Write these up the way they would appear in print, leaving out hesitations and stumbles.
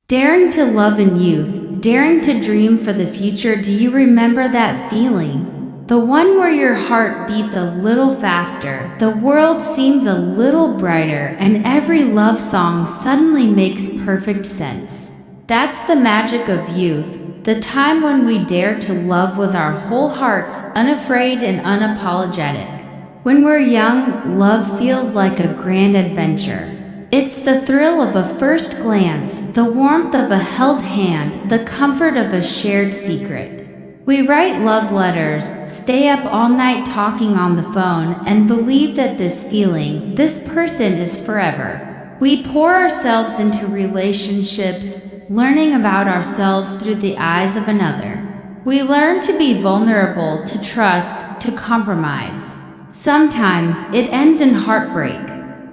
Daring to love in youth, daring to dream for the future. Do you remember that feeling? The one where your heart beats a little faster, the world seems a little brighter, and every love song suddenly makes perfect sense. That's the magic of youth, the time when we dare to love with our whole hearts, unafraid and unapologetic. When we're young, love feels like a grand adventure. It's the thrill of a first glance, the warmth of a held hand, the comfort of a shared secret. We write love letters, stay up all night talking on the phone, and believe that this feeling, this person is forever. We pour ourselves into relationships, learning about ourselves through the eyes of another. We learn to be vulnerable, to trust, to compromise. Sometimes it ends in heartbreak.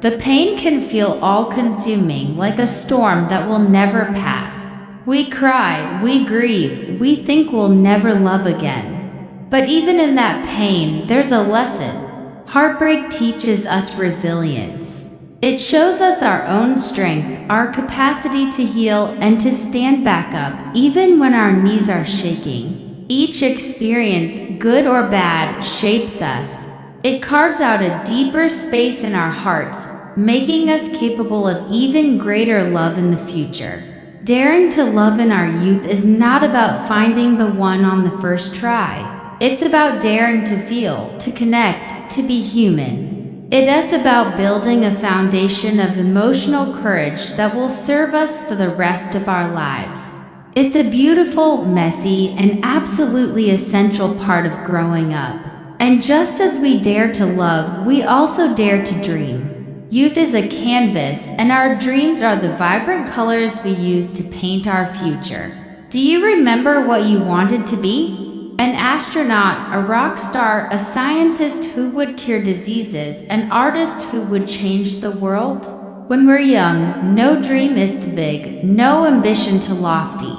The pain can feel all-consuming, like a storm that will never pass. We cry, we grieve, we think we'll never love again. But even in that pain, there's a lesson. Heartbreak teaches us resilience. It shows us our own strength, our capacity to heal and to stand back up, even when our knees are shaking. Each experience, good or bad, shapes us. It carves out a deeper space in our hearts, making us capable of even greater love in the future. Daring to love in our youth is not about finding the one on the first try. It's about daring to feel, to connect, to be human. It is about building a foundation of emotional courage that will serve us for the rest of our lives. It's a beautiful, messy, and absolutely essential part of growing up. And just as we dare to love, we also dare to dream. Youth is a canvas, and our dreams are the vibrant colors we use to paint our future. Do you remember what you wanted to be? An astronaut, a rock star, a scientist who would cure diseases, an artist who would change the world? When we're young, no dream is too big, no ambition too lofty.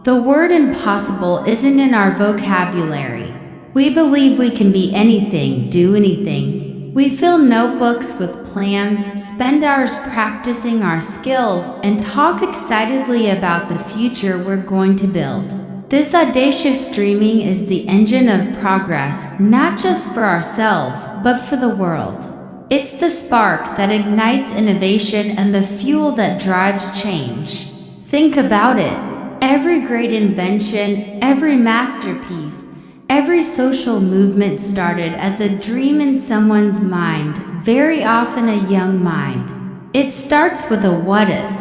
The word impossible isn't in our vocabulary. We believe we can be anything, do anything. We fill notebooks with plans, spend hours practicing our skills, and talk excitedly about the future we're going to build. This audacious dreaming is the engine of progress, not just for ourselves, but for the world. It's the spark that ignites innovation and the fuel that drives change. Think about it. Every great invention, every masterpiece, every social movement started as a dream in someone's mind, very often a young mind. It starts with a what if.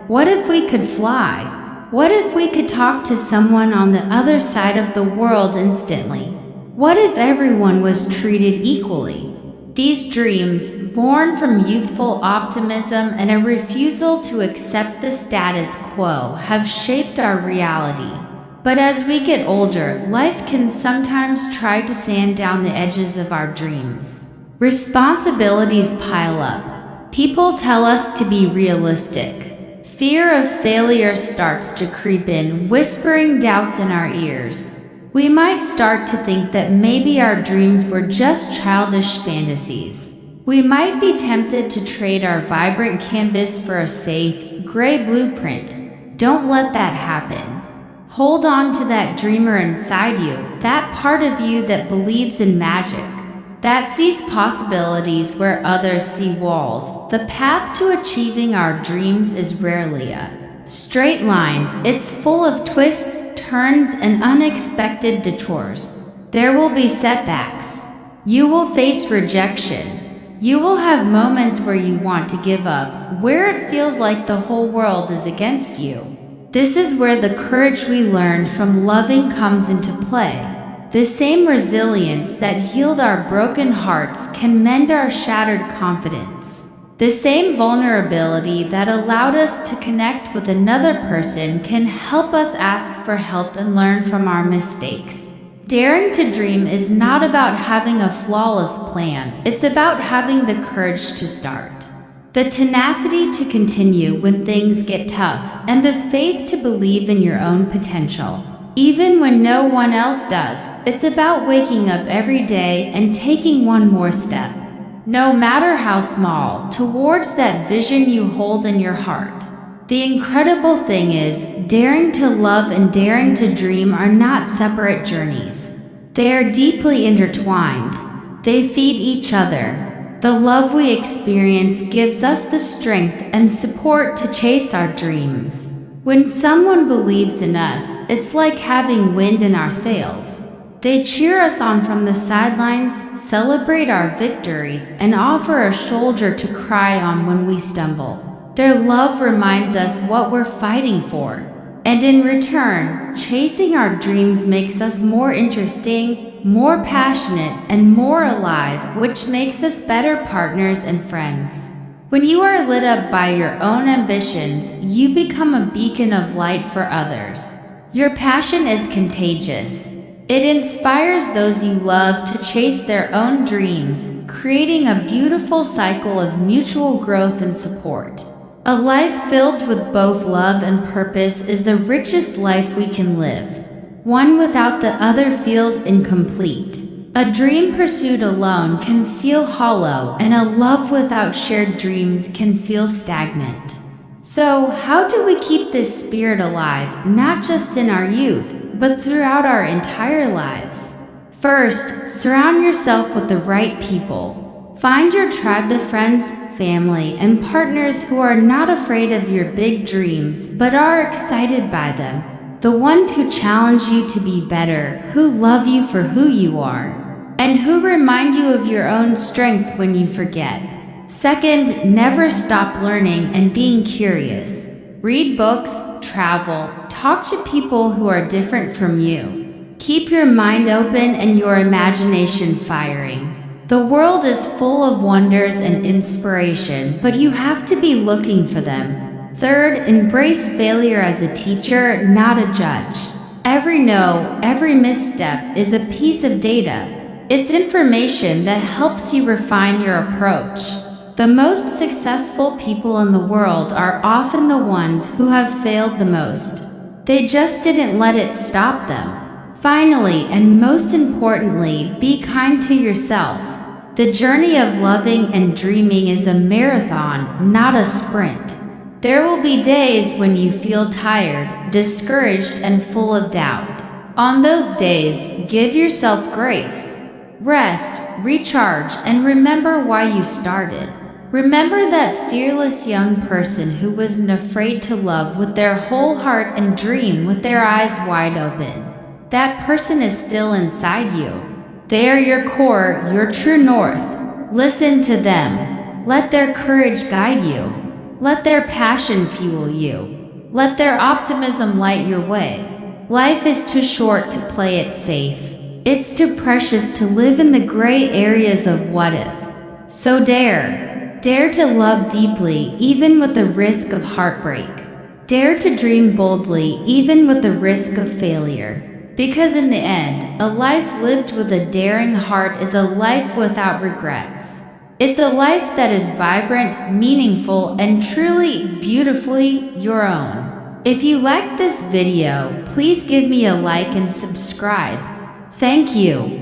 What if we could fly? What if we could talk to someone on the other side of the world instantly? What if everyone was treated equally? These dreams, born from youthful optimism and a refusal to accept the status quo, have shaped our reality. But as we get older, life can sometimes try to sand down the edges of our dreams. Responsibilities pile up. People tell us to be realistic. Fear of failure starts to creep in, whispering doubts in our ears. We might start to think that maybe our dreams were just childish fantasies. We might be tempted to trade our vibrant canvas for a safe, gray blueprint. Don't let that happen. Hold on to that dreamer inside you, that part of you that believes in magic, that sees possibilities where others see walls. The path to achieving our dreams is rarely a straight line. It's full of twists, turns, and unexpected detours. There will be setbacks. You will face rejection. You will have moments where you want to give up, where it feels like the whole world is against you. This is where the courage we learned from loving comes into play. The same resilience that healed our broken hearts can mend our shattered confidence. The same vulnerability that allowed us to connect with another person can help us ask for help and learn from our mistakes. Daring to dream is not about having a flawless plan, it's about having the courage to start. The tenacity to continue when things get tough, and the faith to believe in your own potential. Even when no one else does, it's about waking up every day and taking one more step, no matter how small, towards that vision you hold in your heart. The incredible thing is, daring to love and daring to dream are not separate journeys. They are deeply intertwined. They feed each other. The love we experience gives us the strength and support to chase our dreams. When someone believes in us, it's like having wind in our sails. They cheer us on from the sidelines, celebrate our victories, and offer a shoulder to cry on when we stumble. Their love reminds us what we're fighting for. And in return, chasing our dreams makes us more interesting, more passionate, and more alive, which makes us better partners and friends. When you are lit up by your own ambitions, you become a beacon of light for others. Your passion is contagious. It inspires those you love to chase their own dreams, creating a beautiful cycle of mutual growth and support. A life filled with both love and purpose is the richest life we can live. One without the other feels incomplete. A dream pursued alone can feel hollow, and a love without shared dreams can feel stagnant. So, how do we keep this spirit alive, not just in our youth, but throughout our entire lives? First, surround yourself with the right people. Find your tribe of friends, family, and partners who are not afraid of your big dreams, but are excited by them. The ones who challenge you to be better, who love you for who you are, and who remind you of your own strength when you forget. Second, never stop learning and being curious. Read books, travel, talk to people who are different from you. Keep your mind open and your imagination firing. The world is full of wonders and inspiration, but you have to be looking for them. Third, embrace failure as a teacher, not a judge. Every no, every misstep is a piece of data. It's information that helps you refine your approach. The most successful people in the world are often the ones who have failed the most. They just didn't let it stop them. Finally, and most importantly, be kind to yourself. The journey of loving and dreaming is a marathon, not a sprint. There will be days when you feel tired, discouraged, and full of doubt. On those days, give yourself grace. Rest, recharge, and remember why you started. Remember that fearless young person who wasn't afraid to love with their whole heart and dream with their eyes wide open. That person is still inside you. They are your core, your true north. Listen to them. Let their courage guide you. Let their passion fuel you. Let their optimism light your way. Life is too short to play it safe. It's too precious to live in the gray areas of what if. So dare. Dare to love deeply, even with the risk of heartbreak. Dare to dream boldly, even with the risk of failure. Because in the end, a life lived with a daring heart is a life without regrets. It's a life that is vibrant, meaningful, and truly, beautifully your own. If you liked this video, please give me a like and subscribe. Thank you.